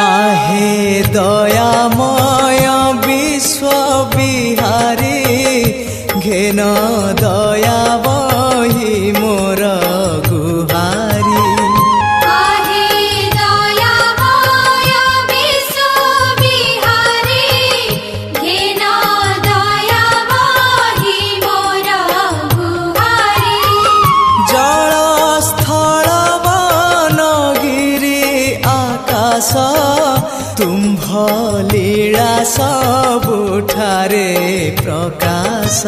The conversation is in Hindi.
आहे दयामय विश्व बिहारी घेन दया बही मोर गुहारी तुम्भ लीला सबुठारे प्रकाश।